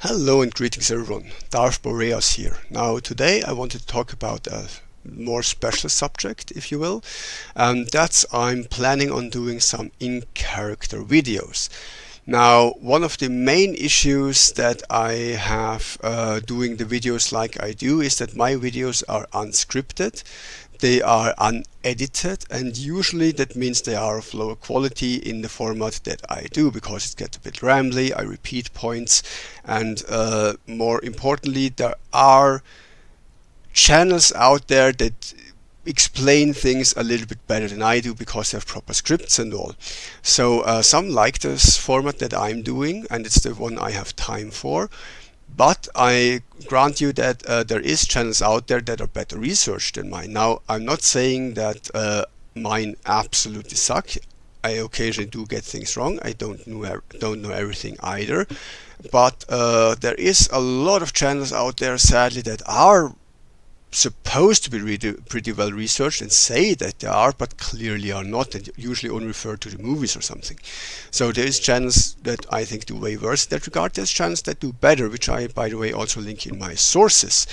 Hello and greetings everyone, boreas here. Now today I wanted to talk about a more special subject, if you will, and that's I'm planning on doing some in-character videos. Now, one of the main issues that I have doing the videos like I do is that my videos are unscripted, they are unedited, and usually that means they are of lower quality in the format that I do because it gets a bit rambly, I repeat points, and more importantly, there are channels out there that explain things a little bit better than I do because they have proper scripts and all. So some like this format that I'm doing, and it's the one I have time for. But I grant you that there is channels out there that are better researched than mine. Now, I'm not saying that mine absolutely suck. I occasionally do get things wrong. I don't know everything either. But there is a lot of channels out there, sadly, that are supposed to be pretty well researched and say that they are, but clearly are not, and usually only refer to the movies or something. So there is channels that I think do way worse in that regard. There's channels that do better, which I, by the way, also link in my sources.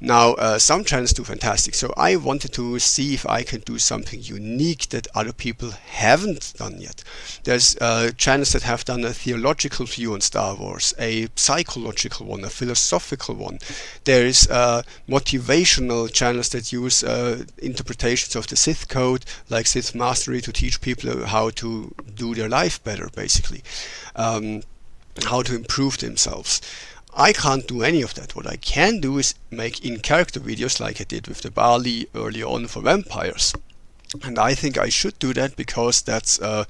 Now, some channels do fantastic, so I wanted to see if I can do something unique that other people haven't done yet. There's channels that have done a theological view on Star Wars, a psychological one, a philosophical one. There is motivational channels that use interpretations of the Sith code, like Sith Mastery, to teach people how to do their life better, basically, how to improve themselves. I can't do any of that. What I can do is make in-character videos like I did with the Bali early on for vampires. And I think I should do that because that's a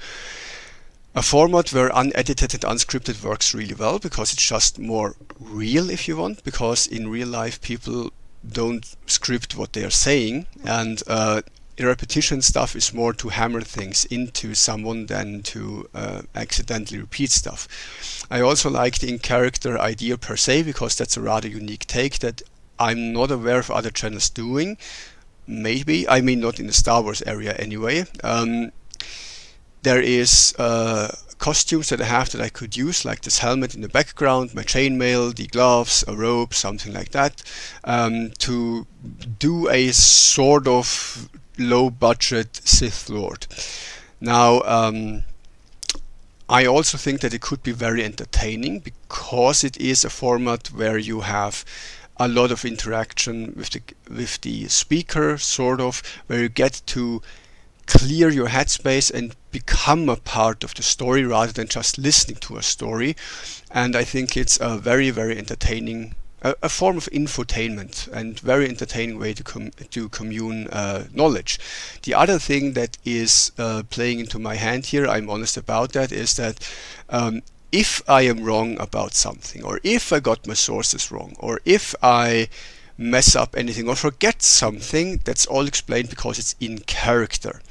format where unedited and unscripted works really well, because it's just more real, if you want, because in real life people don't script what they are saying, and repetition stuff is more to hammer things into someone than to accidentally repeat stuff. I also like the in-character idea per se, because that's a rather unique take that I'm not aware of other channels doing. Maybe, I mean not in the Star Wars area anyway. There is costumes that I have that I could use, like this helmet in the background, my chainmail, the gloves, a robe, something like that, to do a sort of low-budget Sith Lord. Now, I also think that it could be very entertaining because it is a format where you have a lot of interaction with the speaker, sort of, where you get to clear your headspace and become a part of the story rather than just listening to a story. And I think it's a very, very entertaining, a form of infotainment, and very entertaining way to commune knowledge. The other thing that is playing into my hand here, I'm honest about that, is that if I am wrong about something, or if I got my sources wrong, or if I mess up anything or forget something, that's all explained because it's in character.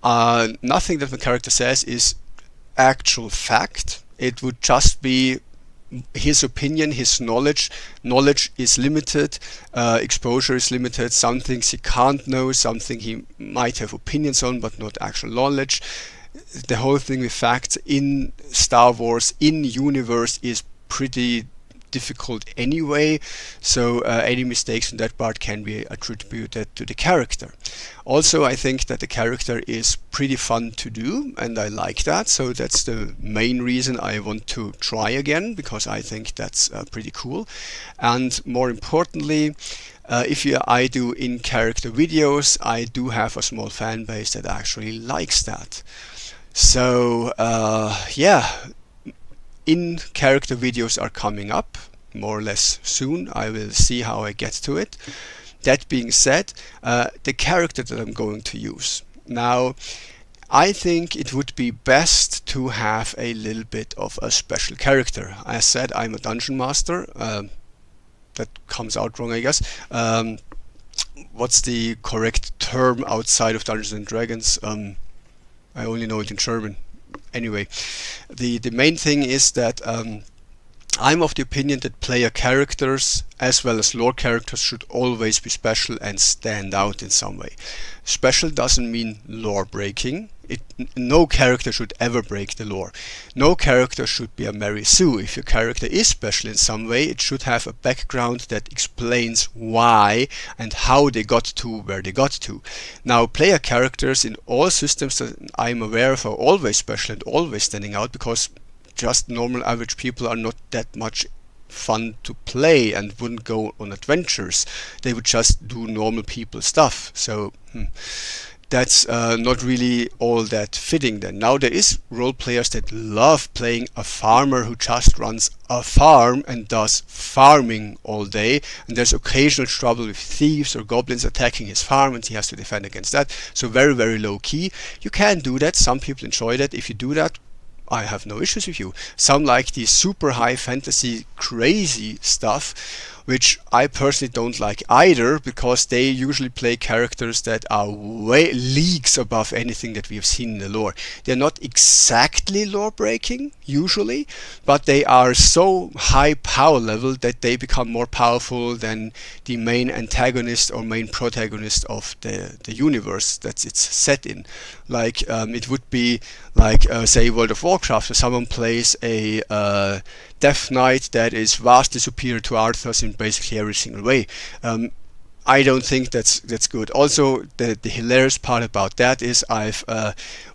Nothing that my character says is actual fact. It would just be his opinion, his knowledge. Knowledge is limited, exposure is limited. Some things he can't know, something he might have opinions on but not actual knowledge. The whole thing with facts in Star Wars, in universe, is pretty difficult anyway, so any mistakes in that part can be attributed to the character. Also, I think that the character is pretty fun to do, and I like that, so that's the main reason I want to try again, because I think that's pretty cool. And more importantly, if I do in-character videos, I do have a small fan base that actually likes that. So yeah, in-character videos are coming up more or less soon. I will see how I get to it. That being said, the character that I'm going to use. Now, I think it would be best to have a little bit of a special character. As said, I'm a dungeon master. That comes out wrong, I guess. What's the correct term outside of Dungeons and Dragons? I only know it in German. Anyway, the main thing is that I'm of the opinion that player characters as well as lore characters should always be special and stand out in some way. Special doesn't mean lore breaking. No character should ever break the lore. No character should be a Mary Sue. If your character is special in some way, it should have a background that explains why and how they got to where they got to. Now, player characters in all systems that I'm aware of are always special and always standing out, because just normal average people are not that much fun to play and wouldn't go on adventures. They would just do normal people stuff. So that's not really all that fitting then. Now there is role players that love playing a farmer who just runs a farm and does farming all day, and there's occasional trouble with thieves or goblins attacking his farm and he has to defend against that. So very, very low key. You can do that. Some people enjoy that. If you do that, I have no issues with you. Some like the super high fantasy crazy stuff, which I personally don't like either, because they usually play characters that are way leagues above anything that we have seen in the lore. They're not exactly lore breaking usually, but they are so high power level that they become more powerful than the main antagonist or main protagonist of the universe that it's set in. Like it would be like say World of Warcraft, where someone plays a Death Knight that is vastly superior to Arthur's in basically every single way. I don't think that's good. Also, the hilarious part about that is I've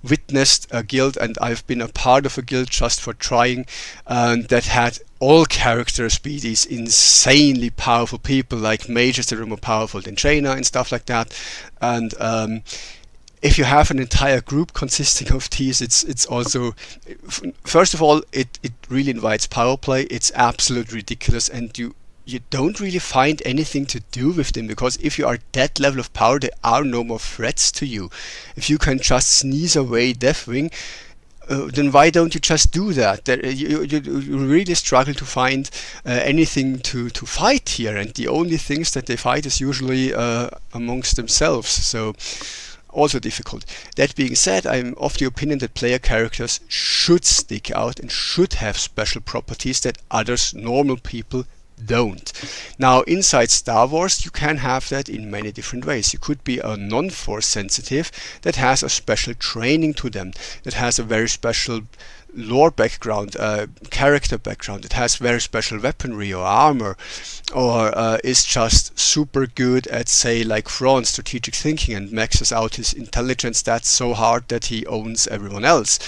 witnessed a guild, and I've been a part of a guild just for trying, that had all characters be these insanely powerful people, like mages that are more powerful than Jaina and stuff like that. And if you have an entire group consisting of these, it's also, first of all, it really invites power play. It's absolutely ridiculous, and you don't really find anything to do with them, because if you are that level of power, there are no more threats to you. If you can just sneeze away Deathwing, then why don't you just do that? You really struggle to find anything to fight here, and the only things that they fight is usually amongst themselves. So also difficult. That being said, I'm of the opinion that player characters should stick out and should have special properties that others, normal people, don't. Now, inside Star Wars, you can have that in many different ways. You could be a non-force sensitive that has a special training to them, that has a very special lore background, character background, that has very special weaponry or armor, or is just super good at, say, like Thrawn, strategic thinking, and maxes out his intelligence that's so hard that he owns everyone else.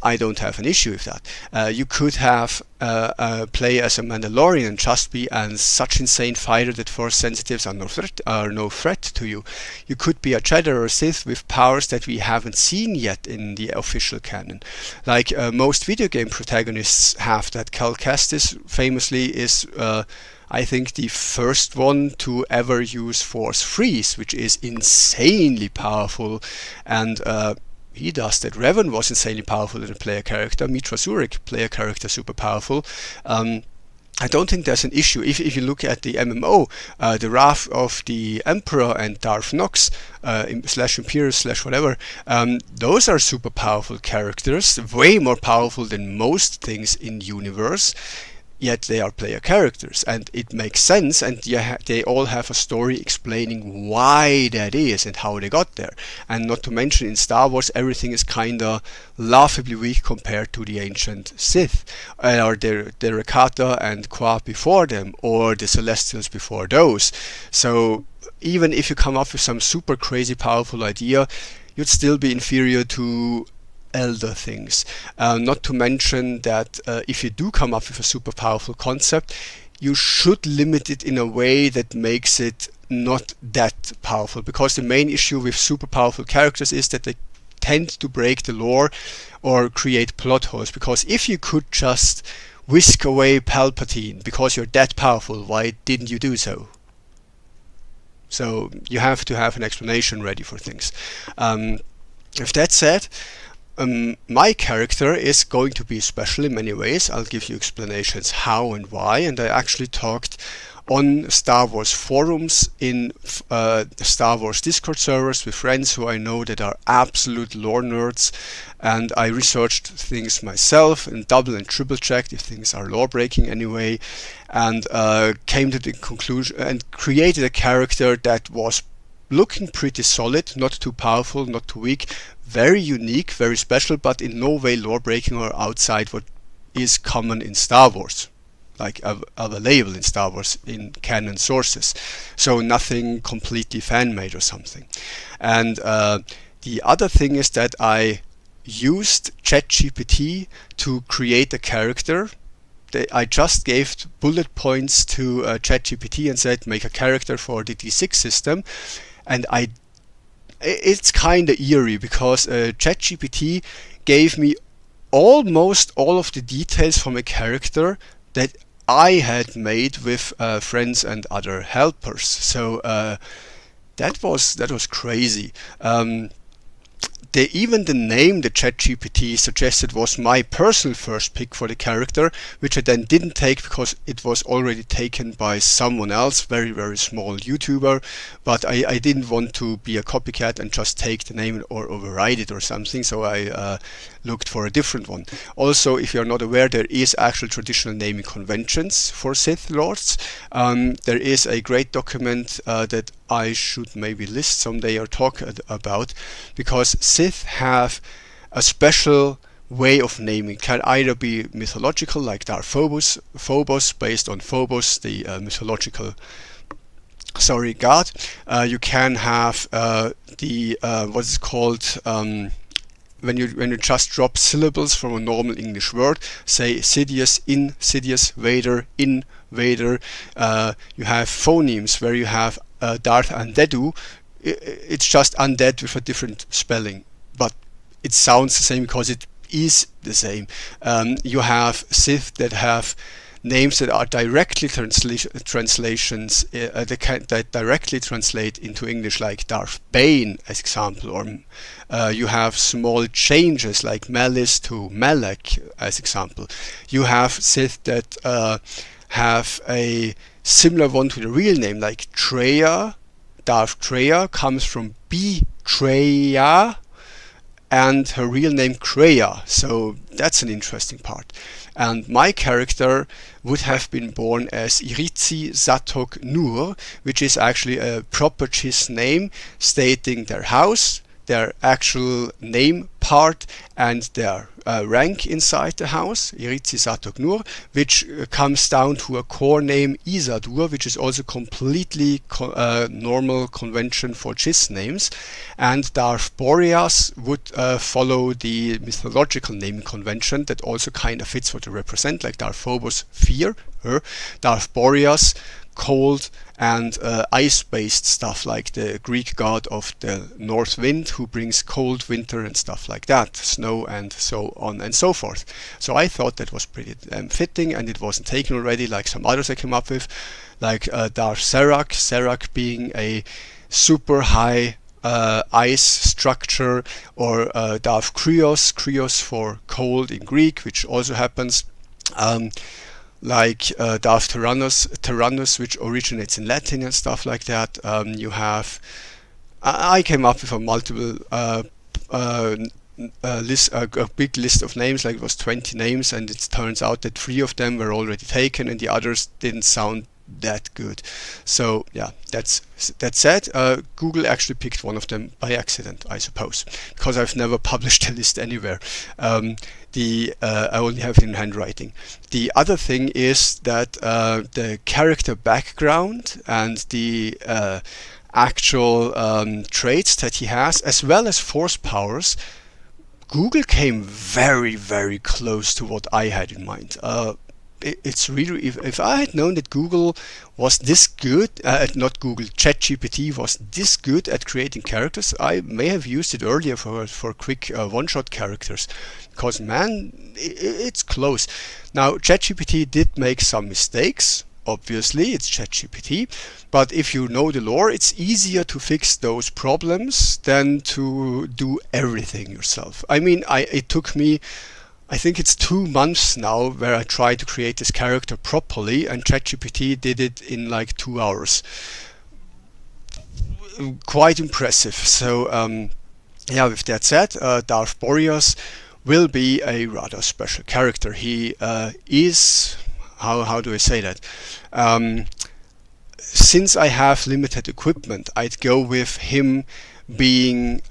I don't have an issue with that. You could have play as a Mandalorian and just be such insane fighter that force sensitives are no threat to you. You could be a Jedi or a Sith with powers that we haven't seen yet in the official canon. Like most video game protagonists have that. Cal Kestis famously is I think the first one to ever use Force Freeze, which is insanely powerful, and he does that. Revan was insanely powerful as a player character. Mitra Surik, player character, super powerful. I don't think there's an issue. If you look at the MMO, the Wrath of the Emperor and Darth Nox, slash Imperius slash whatever, those are super powerful characters, way more powerful than most things in universe. Yet they are player characters, and it makes sense, and they all have a story explaining why that is and how they got there. And not to mention, in Star Wars, everything is kinda laughably weak compared to the ancient Sith, or the Rakata and Qua before them, or the Celestials before those. So even if you come up with some super crazy powerful idea, you'd still be inferior to elder things. Not to mention that if you do come up with a super powerful concept, you should limit it in a way that makes it not that powerful, because the main issue with super powerful characters is that they tend to break the lore or create plot holes. Because if you could just whisk away Palpatine because you're that powerful, why didn't you do so? So you have to have an explanation ready for things. With that said, my character is going to be special in many ways. I'll give you explanations how and why, and I actually talked on Star Wars forums, in Star Wars Discord servers with friends who I know that are absolute lore nerds, and I researched things myself and double and triple checked if things are lore breaking anyway, and came to the conclusion and created a character that was looking pretty solid, not too powerful, not too weak, very unique, very special, but in no way lore breaking or outside what is common in Star Wars, like available in Star Wars in canon sources. So nothing completely fan-made or something. And the other thing is that I used ChatGPT to create a character. I just gave bullet points to ChatGPT and said, make a character for the D6 system. And it's kind of eerie because ChatGPT gave me almost all of the details from a character that I had made with friends and other helpers. So that was crazy. Even the name that ChatGPT suggested was my personal first pick for the character, which I then didn't take because it was already taken by someone else, very, very small YouTuber. But I didn't want to be a copycat and just take the name or override it or something, so I looked for a different one. Also, if you're not aware, there is actual traditional naming conventions for Sith Lords. There is a great document that I should maybe list someday or talk about, because Sith have a special way of naming. Can either be mythological, like Darth Phobos, based on Phobos, the mythological god. You can have what's called when you just drop syllables from a normal English word, say Sidious, Insidious, Vader, in Vader. You have phonemes where you have Darth and Dedu. It's just undead with a different spelling, but it sounds the same because it is the same. You have Sith that have names that are directly translations that directly translate into English, like Darth Bane as example, or you have small changes like Malice to Malak as example. You have Sith that have a similar one to the real name, like Treya. Darth Treya comes from Treya, and her real name Kreia. So that's an interesting part. And my character would have been born as Iritzi Zatok Nur, which is actually a proper Chiss name stating their house, their actual name part, and their rank inside the house, Iritzi Zatok Nur, which comes down to a core name Izadur, which is also completely normal convention for Chiss names. And Darth Boreas would follow the mythological naming convention that also kind of fits what they represent, like Darth Phobos, fear, Darth Boreas, cold and ice-based stuff, like the Greek god of the north wind who brings cold winter and stuff like that, snow and so on and so forth. So I thought that was pretty fitting, and it wasn't taken already like some others I came up with, like Darth Serac being a super high ice structure, or Darth Krios for cold in Greek, which also happens. Like Darth Tyrannus, which originates in Latin and stuff like that. You have, I came up with a multiple list, a big list of names, like it was 20 names, and it turns out that 3 of them were already taken and the others didn't sound that good. So yeah, that said, Google actually picked one of them by accident, I suppose, because I've never published a list anywhere. I only have it in handwriting. The other thing is that the character background and the actual traits that he has, as well as force powers, Google came very, very close to what I had in mind. It's really, if I had known that Google was this good, not Google, ChatGPT was this good at creating characters, I may have used it earlier for quick one-shot characters, because man, it's close. Now, ChatGPT did make some mistakes. Obviously, it's ChatGPT, but if you know the lore, it's easier to fix those problems than to do everything yourself. I mean, it took me, I think it's 2 months now where I tried to create this character properly, and ChatGPT did it in like 2 hours. Quite impressive. So yeah, with that said, Darth Boreas will be a rather special character. He is, how do I say that? since I have limited equipment, I'd go with him being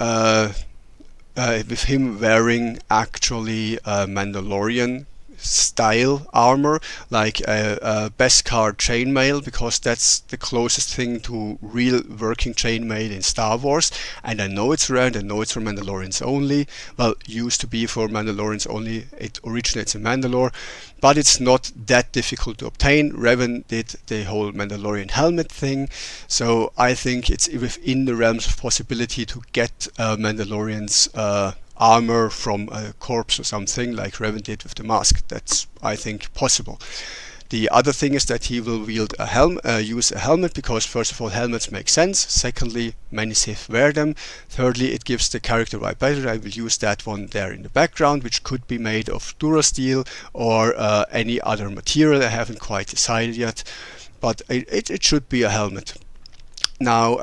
with him wearing actually Mandalorian style armor, like a Beskar chainmail, because that's the closest thing to real working chainmail in Star Wars. And I know it's rare, and I know it's for Mandalorians only. Well, used to be for Mandalorians only. It originates in Mandalore, but it's not that difficult to obtain. Revan did the whole Mandalorian helmet thing, so I think it's within the realms of possibility to get Mandalorians armor from a corpse or something, like Revan did with the mask. That's, I think, possible. The other thing is that he will wield a use a helmet, because first of all, helmets make sense. Secondly, many Sith wear them. Thirdly, it gives the character vibe better. I will use that one there in the background, which could be made of Durasteel or any other material. I haven't quite decided yet, but it should be a helmet. Now,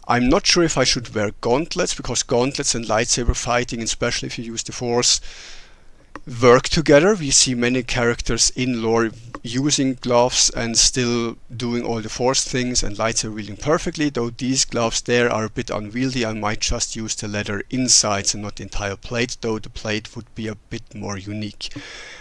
I'm not sure if I should wear gauntlets, because gauntlets and lightsaber fighting, especially if you use the Force, work together. We see many characters in lore using gloves and still doing all the Force things and lightsaber wielding perfectly, though these gloves there are a bit unwieldy. I might just use the leather insides and not the entire plate, though the plate would be a bit more unique.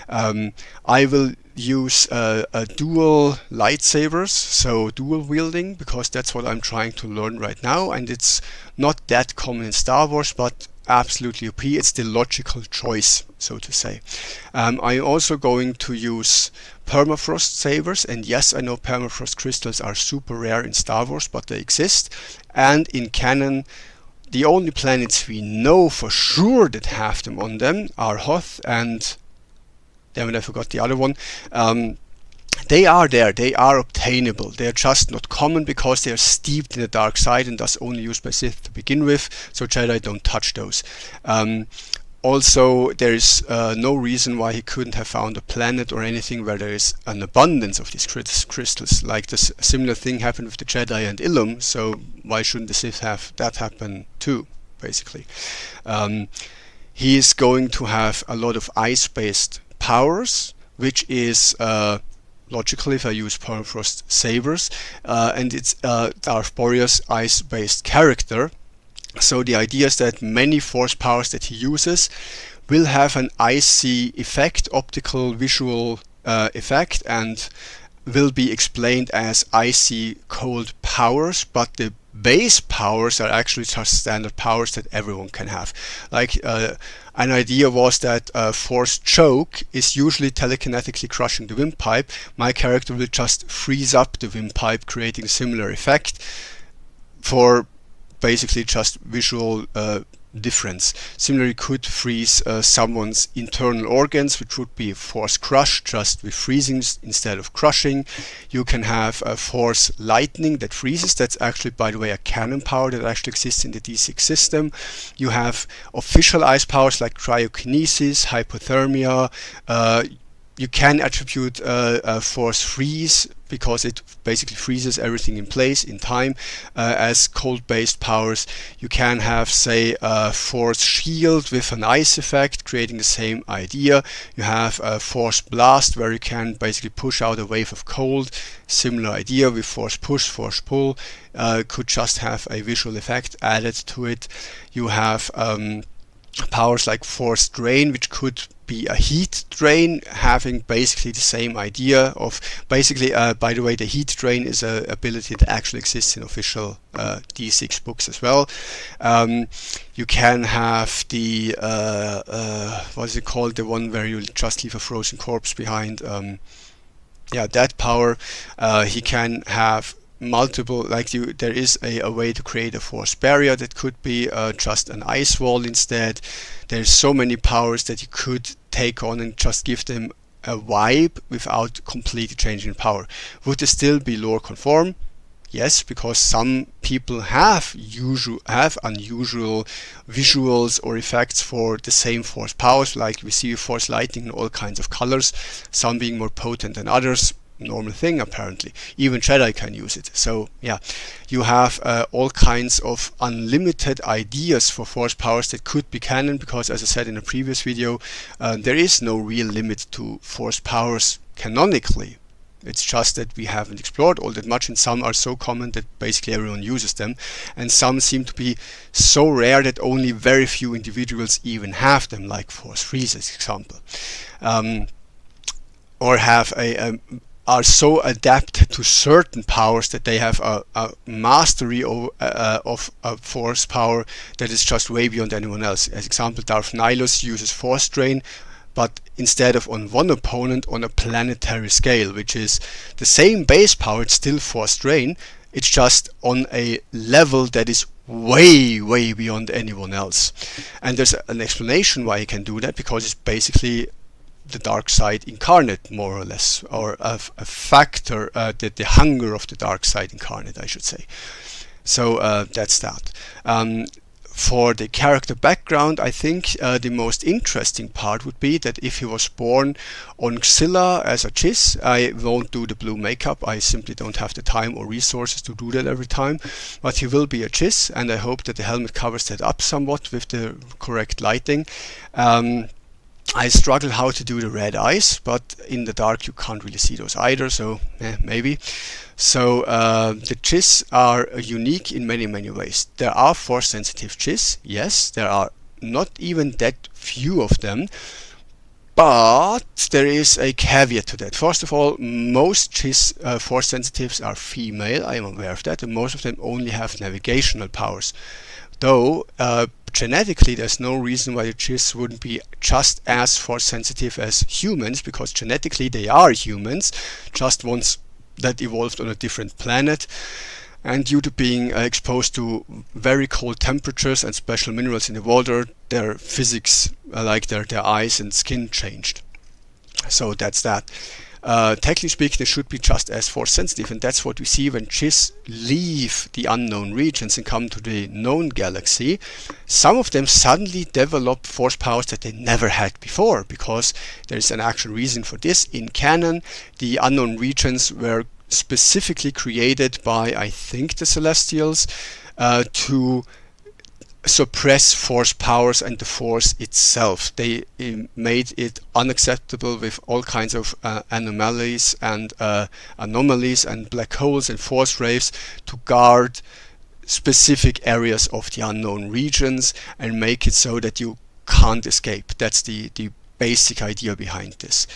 I will use dual lightsabers, so dual wielding, because that's what I'm trying to learn right now, and it's not that common in Star Wars, but absolutely OP. It's the logical choice, so to say. I'm also going to use permafrost sabers, and yes, I know permafrost crystals are super rare in Star Wars, but they exist, and in canon the only planets we know for sure that have them on them are Hoth and, damn it, I forgot the other one. They are there, they are obtainable, they are just not common because they are steeped in the dark side and thus only used by Sith to begin with, so Jedi don't touch those. Also, there is no reason why he couldn't have found a planet or anything where there is an abundance of these crystals. Like this similar thing happened with the Jedi and Ilum, so why shouldn't the Sith have that happen too, basically. He is going to have a lot of ice-based powers, which is logical if I use permafrost sabers, and it's Darth Boreas ice-based character. So the idea is that many force powers that he uses will have an icy effect, optical visual effect, and will be explained as icy cold powers, but the base powers are actually just standard powers that everyone can have. Like an idea was that Force Choke is usually telekinetically crushing the windpipe. My character will just freeze up the windpipe, creating a similar effect for basically just visual difference. Similarly, could freeze someone's internal organs, which would be Force Crush, just with freezing instead of crushing. You can have a Force Lightning that freezes. That's actually, by the way, a canon power that actually exists in the D6 system. You have official ice powers like cryokinesis, hypothermia. You can attribute a Force Freeze, because it basically freezes everything in place in time, as cold-based powers. You can have, say, a Force Shield with an ice effect, creating the same idea. You have a Force Blast, where you can basically push out a wave of cold. Similar idea with Force Push, Force Pull. Could just have a visual effect added to it. You have powers like Force Drain, which could be a heat drain, having basically the same idea of basically, by the way, the heat drain is an ability that actually exists in official D6 books as well. You can have the what is it called, the one where you just leave a frozen corpse behind. Yeah, that power. He can have multiple, like there is a way to create a force barrier that could be just an ice wall instead. There's so many powers that you could take on and just give them a vibe without completely changing power. Would they still be lore conform? Yes, because some people have unusual visuals or effects for the same force powers, like we see Force Lightning in all kinds of colors, some being more potent than others. Normal thing apparently. Even Jedi can use it. So yeah, you have all kinds of unlimited ideas for force powers that could be canon, because as I said in a previous video, there is no real limit to force powers canonically. It's just that we haven't explored all that much, and some are so common that basically everyone uses them, and some seem to be so rare that only very few individuals even have them, like force freezes, example, or have are so adapted to certain powers that they have a mastery of a force power that is just way beyond anyone else. As example, Darth Nihilus uses force drain, but instead of on one opponent, on a planetary scale, which is the same base power. It's still force drain, it's just on a level that is way beyond anyone else. And there's an explanation why he can do that, because it's basically the dark side incarnate, more or less, or a factor, the hunger of the dark side incarnate, I should say. So that's that. For the character background, I think the most interesting part would be that if he was born on Xilla as a Chiss, I won't do the blue makeup, I simply don't have the time or resources to do that every time, but he will be a Chiss, and I hope that the helmet covers that up somewhat with the correct lighting. I struggle how to do the red eyes, but in the dark you can't really see those either, so maybe. So the Chiss are unique in many ways. There are force sensitive Chiss, yes, there are not even that few of them, but there is a caveat to that. First of all, most Chiss force sensitives are female, I am aware of that, and most of them only have navigational powers. Though genetically there's no reason why the Chiss wouldn't be just as force sensitive as humans, because genetically they are humans, just ones that evolved on a different planet, and due to being exposed to very cold temperatures and special minerals in the water, their physics, like their eyes and skin, changed. So that's that. Technically speaking, they should be just as force sensitive, and that's what we see when Chiss leave the unknown regions and come to the known galaxy. Some of them suddenly develop force powers that they never had before, because there is an actual reason for this. In canon, the unknown regions were specifically created by, I think, the Celestials to suppress force powers and the force itself. They made it unacceptable with all kinds of anomalies and black holes and force waves to guard specific areas of the unknown regions and make it so that you can't escape. That's the basic idea behind this.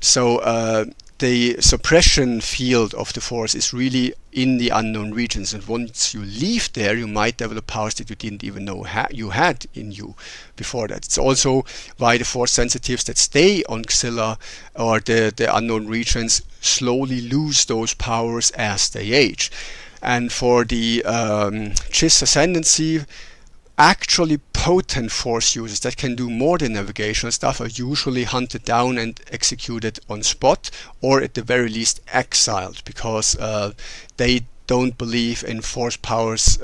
So the suppression field of the force is really in the unknown regions, and once you leave there, you might develop powers that you didn't even know you had in you before that. It's also why the force sensitives that stay on Xilla or the unknown regions slowly lose those powers as they age. And for the Chiss ascendancy, actually potent force users that can do more than navigational stuff are usually hunted down and executed on spot, or at the very least exiled, because they don't believe in force powers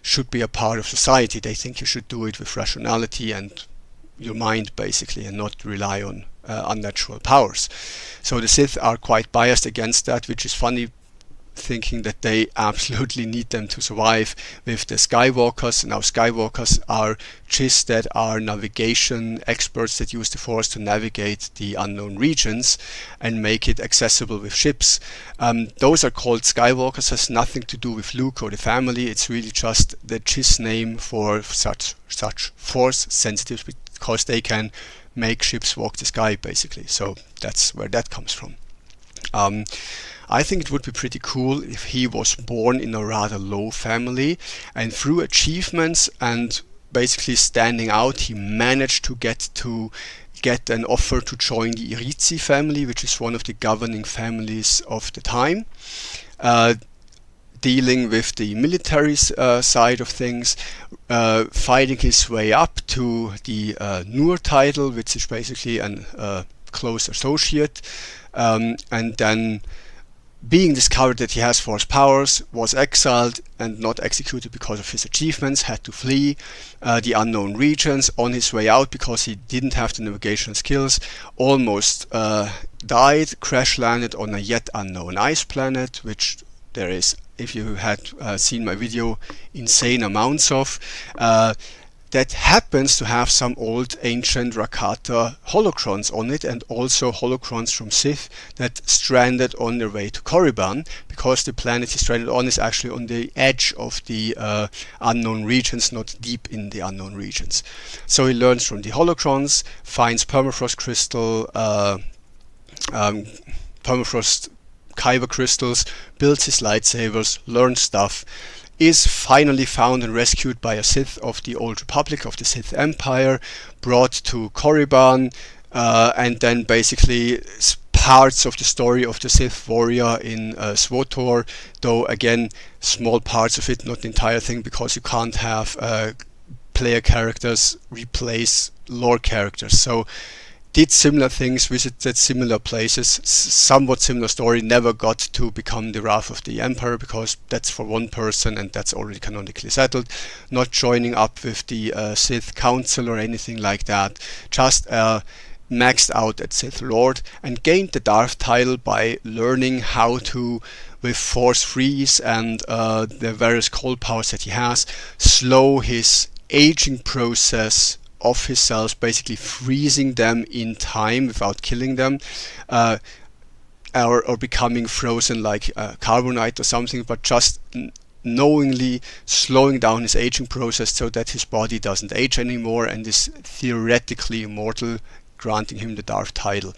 should be a part of society. They think you should do it with rationality and your mind, basically, and not rely on unnatural powers. So the Sith are quite biased against that, which is funny, thinking that they absolutely need them to survive with the Skywalkers. Now Skywalkers are Chiss that are navigation experts that use the Force to navigate the unknown regions and make it accessible with ships. Those are called Skywalkers, has nothing to do with Luke or the family. It's really just the Chiss name for such Force sensitives, because they can make ships walk the sky, basically. So that's where that comes from. I think it would be pretty cool if he was born in a rather low family, and through achievements and basically standing out, he managed to get an offer to join the Irizi family, which is one of the governing families of the time, dealing with the military side of things, fighting his way up to the Nur title, which is basically a close associate, and then being discovered that he has force powers, was exiled and not executed because of his achievements, had to flee the unknown regions. On his way out, because he didn't have the navigational skills, almost died, crash landed on a yet unknown ice planet, which there is, if you had seen my video, insane amounts of. that happens to have some old ancient Rakata holocrons on it, and also holocrons from Sith that stranded on their way to Korriban, because the planet he stranded on is actually on the edge of the unknown regions, not deep in the unknown regions. So he learns from the holocrons, finds permafrost crystal, permafrost kyber crystals, builds his lightsabers, learns stuff, is finally found and rescued by a Sith of the Old Republic, of the Sith Empire, brought to Korriban, and then basically parts of the story of the Sith warrior in SWTOR, though again small parts of it, not the entire thing, because you can't have player characters replace lore characters. So did similar things, visited similar places, somewhat similar story, never got to become the Wrath of the Emperor, because that's for one person and that's already canonically settled. Not joining up with the Sith Council or anything like that, just maxed out at Sith Lord, and gained the Darth title by learning how to, with Force Freeze and the various cold powers that he has, slow his aging process of his cells, basically freezing them in time without killing them, or becoming frozen like carbonite or something, but just knowingly slowing down his aging process so that his body doesn't age anymore and is theoretically immortal, granting him the Darth title.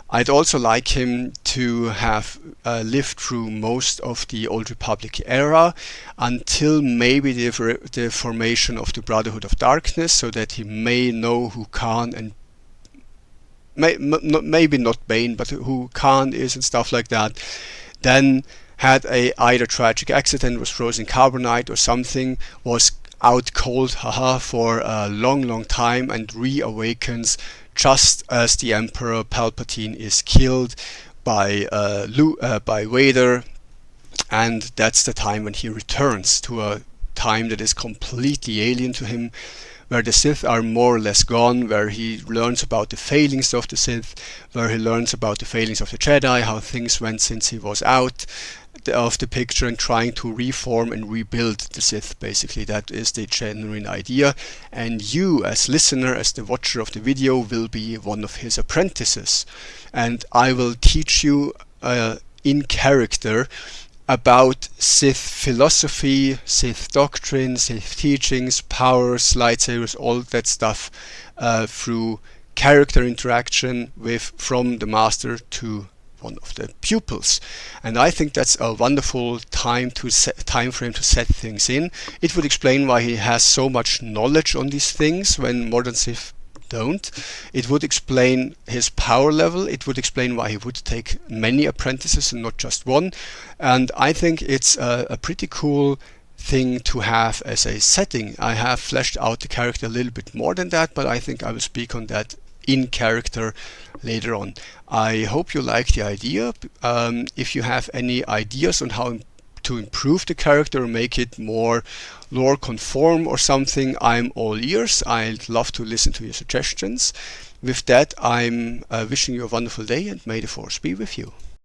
I'd also like him to have lived through most of the Old Republic era until maybe the formation of the Brotherhood of Darkness, so that he may know who Khan and maybe not Bane, but who Khan is and stuff like that. Then had a either tragic accident, was frozen carbonite or something, was out cold for a long time, and reawakens just as the Emperor Palpatine is killed by Vader, and that's the time when he returns to a time that is completely alien to him, where the Sith are more or less gone, where he learns about the failings of the Sith, where he learns about the failings of the Jedi, how things went since he was out of the picture, and trying to reform and rebuild the Sith. Basically, that is the genuine idea, and you as listener, as the watcher of the video, will be one of his apprentices, and I will teach you in character about Sith philosophy, Sith doctrine, Sith teachings, powers, lightsabers, all that stuff through character interaction from the master to one of the pupils. And I think that's a wonderful time frame to set things in. It would explain why he has so much knowledge on these things when modern Sith don't. It would explain his power level. It would explain why he would take many apprentices and not just one. And I think it's a pretty cool thing to have as a setting. I have fleshed out the character a little bit more than that, but I think I will speak on that in character later on. I hope you like the idea. If you have any ideas on how to improve the character or make it more lore conform or something, I'm all ears. I'd love to listen to your suggestions. With that, I'm wishing you a wonderful day, and may the Force be with you.